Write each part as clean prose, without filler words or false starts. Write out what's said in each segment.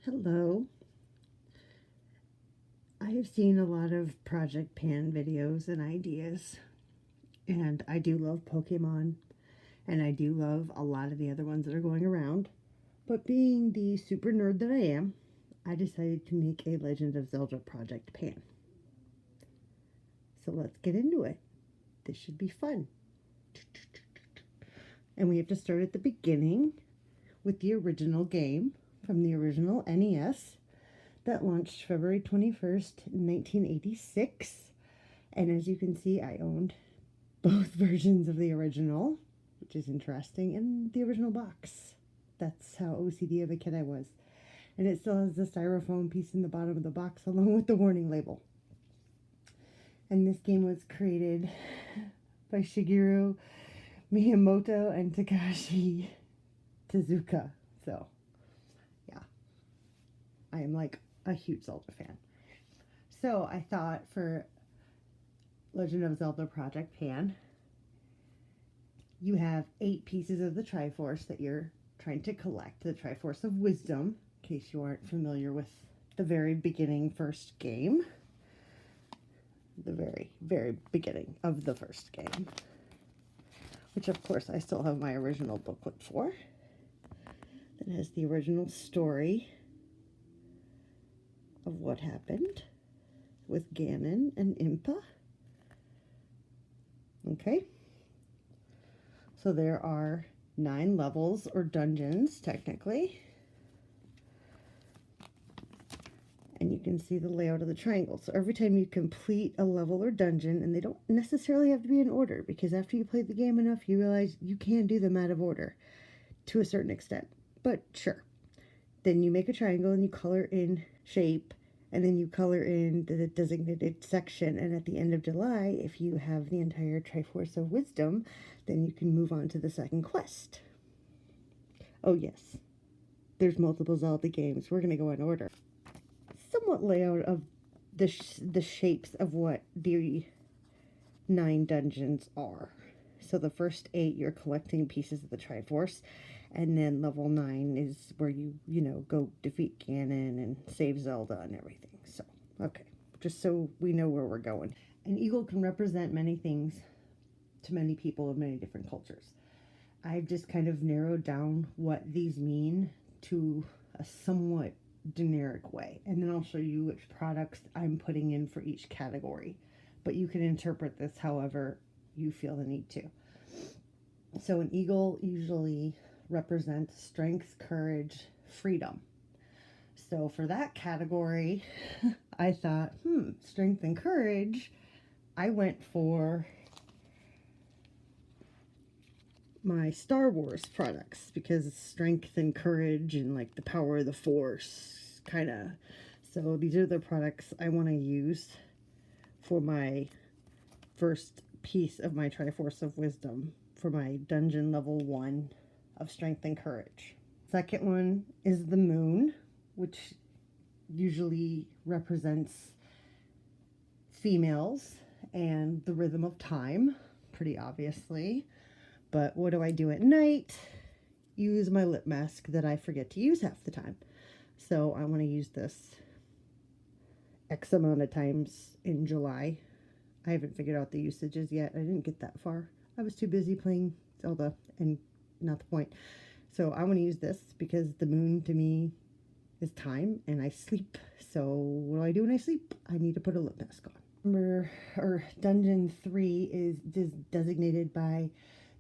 Hello. I have seen a lot of Project Pan videos and ideas, and I do love Pokemon, and I do love a lot of the other ones that are going around. But being the super nerd that I am, I decided to make a Legend of Zelda Project Pan. So let's get into it. This should be fun. And we have to start at the beginning with the original game from the original NES that launched February 21st, 1986. And as you can see, I owned both versions of the original, which is interesting, and the original box. That's how OCD of a kid I was. And it still has the styrofoam piece in the bottom of the box along with the warning label. And this game was created by Shigeru Miyamoto and Takashi Tezuka. So, yeah, I am like a huge Zelda fan. So I thought for Legend of Zelda Project Pan, you have 8 pieces of the Triforce that you're trying to collect. The Triforce of Wisdom, in case you aren't familiar with the very beginning first game. The very, very beginning of the first game. Which, of course, I still have my original booklet for. That has the original story of what happened with Ganon and Impa. Okay. So there are 9 levels or dungeons, technically. And you can see the layout of the triangle. So every time you complete a level or dungeon, and they don't necessarily have to be in order, because after you play the game enough, you realize you can do them out of order to a certain extent. But sure. Then you make a triangle and you color in shape, and then you color in the designated section. And at the end of July, if you have the entire Triforce of Wisdom, then you can move on to the second quest. Oh yes, there's multiple Zelda games. We're going to go in order. Somewhat layout of the shapes of what the 9 dungeons are. So the first 8, you're collecting pieces of the Triforce, and then level 9 is where you go defeat Ganon and save Zelda and everything. So, okay, just so we know where we're going. An eagle can represent many things to many people of many different cultures. I've just kind of narrowed down what these mean to a somewhat generic way, and then I'll show you which products I'm putting in for each category, but you can interpret this however you feel the need to. So an eagle usually represents strength, courage, freedom. So for that category, I thought, strength and courage, I went for my Star Wars products, because strength and courage and like the power of the Force kind of. So these are the products I want to use for my first piece of my Triforce of Wisdom for my dungeon level 1 of strength and courage. Second one is the moon, which usually represents females and the rhythm of time, pretty obviously. But what do I do at night? Use my lip mask that I forget to use half the time. So I want to use this X amount of times in July. I haven't figured out the usages yet. I didn't get that far. I was too busy playing Zelda, and not the point. So I want to use this because the moon to me is time, and I sleep. So what do I do when I sleep? I need to put a lip mask on. Dungeon 3 is designated by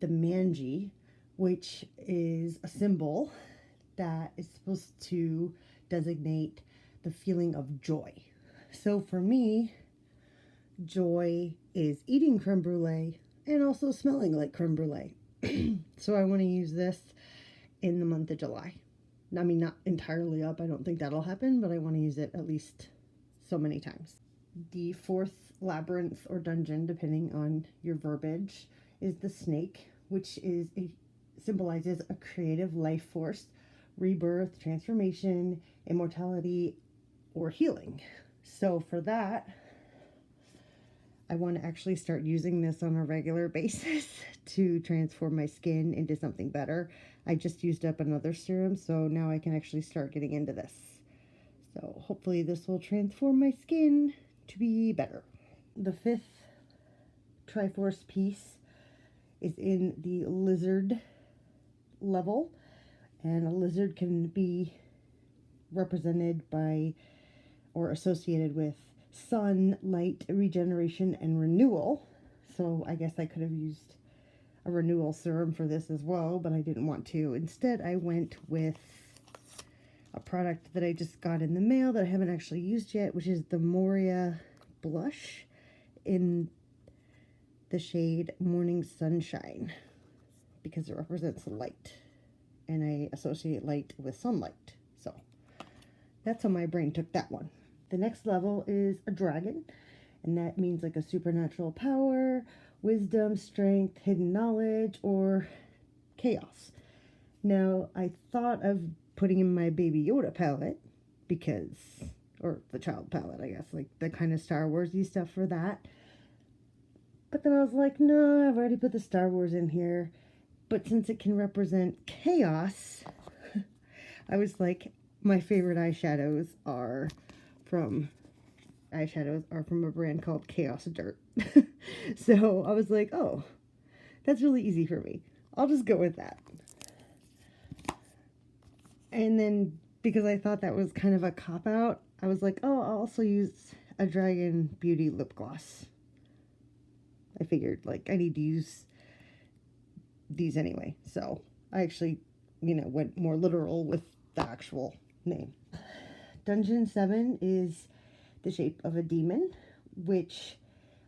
the Manji, which is a symbol that is supposed to designate the feeling of joy. So for me, joy is eating creme brulee and also smelling like creme brulee. So I want to use this in the month of July. I mean, not entirely up. I don't think that'll happen, but I want to use it at least so many times. The 4th labyrinth or dungeon, depending on your verbiage, is the snake, which symbolizes a creative life force, rebirth, transformation, immortality, or healing. So for that, I want to actually start using this on a regular basis to transform my skin into something better. I just used up another serum, so now I can actually start getting into this. So hopefully this will transform my skin to be better. The 5th Triforce piece is in the lizard level, and a lizard can be represented by or associated with sun, light, regeneration, and renewal. So I guess I could have used a renewal serum for this as well, but I didn't want to. Instead, I went with a product that I just got in the mail that I haven't actually used yet, which is the Moria blush in the shade Morning Sunshine, because it represents light, and I associate light with sunlight. So that's how my brain took that one. The next level is a dragon, and that means like a supernatural power, wisdom, strength, hidden knowledge, or chaos. Now, I thought of putting in my Baby Yoda palette because, or the child palette, I guess, like the kind of Star Wars-y stuff for that. But then I was like, no, I've already put the Star Wars in here. But since it can represent chaos, I was like, my favorite eyeshadows are from a brand called Chaos Dirt. So I was like, oh, that's really easy for me. I'll just go with that. And then, because I thought that was kind of a cop-out, I was like, oh, I'll also use a Dragon Beauty lip gloss. I figured, like, I need to use these anyway. So I actually, went more literal with the actual name. Dungeon 7 is the shape of a demon, which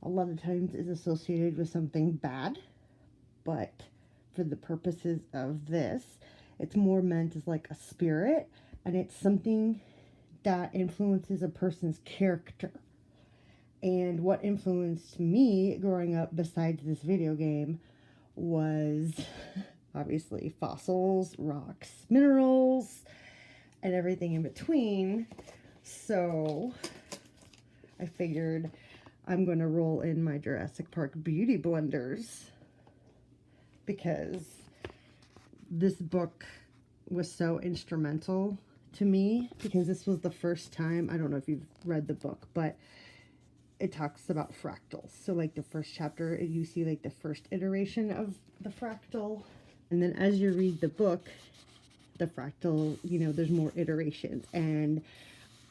a lot of times is associated with something bad. But for the purposes of this, it's more meant as like a spirit, and it's something that influences a person's character. And what influenced me growing up, besides this video game, was obviously fossils, rocks, minerals, and everything in between. So I figured I'm going to roll in my Jurassic Park beauty blenders, because this book was so instrumental to me, because this was the first time, I don't know if you've read the book, but it talks about fractals. So like the first chapter, you see like the first iteration of the fractal. And then as you read the book, the fractal, there's more iterations. And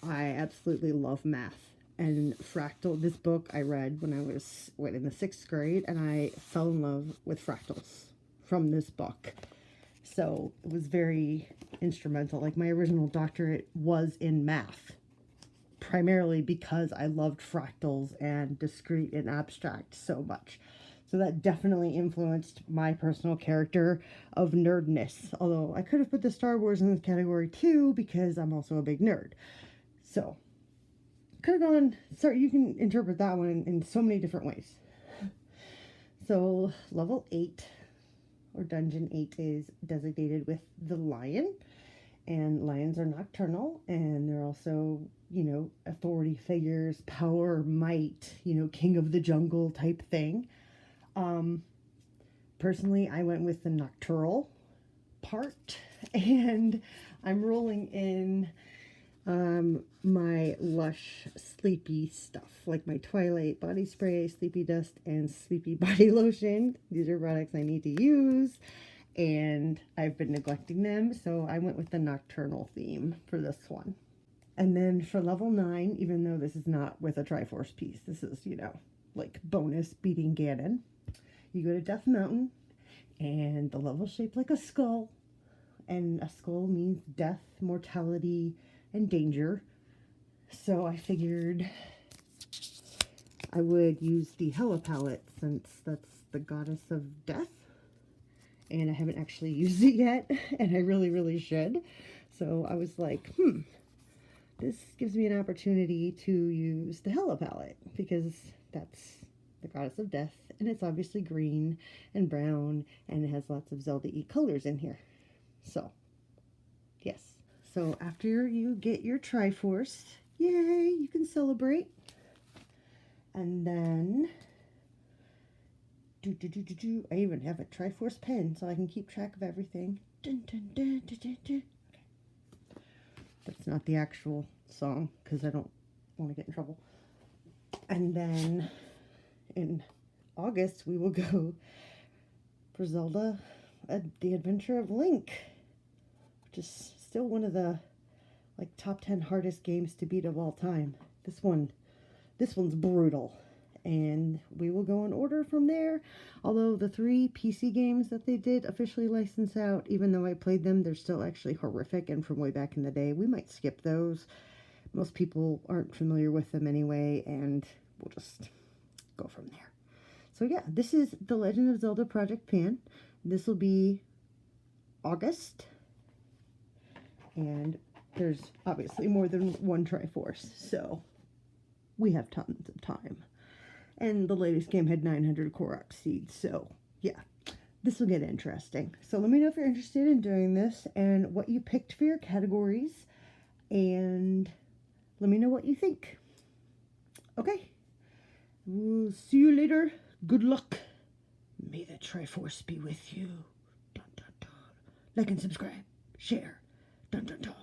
I absolutely love math. And fractal, this book I read when I was in the 6th grade, and I fell in love with fractals from this book. So it was very instrumental. Like my original doctorate was in math, primarily because I loved fractals and discrete and abstract so much. So that definitely influenced my personal character of nerdness. Although I could have put the Star Wars in this category too, because I'm also a big nerd. So could have gone, you can interpret that one in so many different ways. So level 8, or Dungeon 8, is designated with the lion. And lions are nocturnal, and they're also, authority figures, power, might, king of the jungle type thing. Personally, I went with the nocturnal part, and I'm rolling in my Lush Sleepy stuff, like my Twilight body spray, Sleepy Dust, and Sleepy body lotion. These are products I need to use, and I've been neglecting them, so I went with the nocturnal theme for this one. And then for level 9, even though this is not with a Triforce piece, this is, like bonus beating Ganon, you go to Death Mountain, and the level's shaped like a skull, and a skull means death, mortality, and danger. So I figured I would use the Hela palette, since that's the goddess of death. And I haven't actually used it yet, and I really, really should. So I was like, this gives me an opportunity to use the Hela palette, because that's the goddess of death, and it's obviously green and brown, and it has lots of Zelda-y colors in here. So, yes. So after you get your Triforce, yay, you can celebrate. And then I even have a Triforce pen, so I can keep track of everything. Dun, dun, dun, dun, dun, dun. Okay. That's not the actual song, because I don't want to get in trouble. And then in August, we will go for Zelda, The Adventure of Link, which is still one of the like top 10 hardest games to beat of all time. This one's brutal. And we will go in order from there. Although the 3 PC games that they did officially license out, even though I played them, they're still actually horrific and from way back in the day. We might skip those. Most people aren't familiar with them anyway, and we'll just go from there. So yeah, this is The Legend of Zelda Project Pan. This will be August. And there's obviously more than one Triforce, so we have tons of time. And the latest game had 900 Korok seeds, so yeah, this will get interesting. So let me know if you're interested in doing this and what you picked for your categories, and let me know what you think. Okay, we'll see you later. Good luck. May the Triforce be with you. Dun, dun, dun. Like and subscribe. Share. Dun, dun, dun.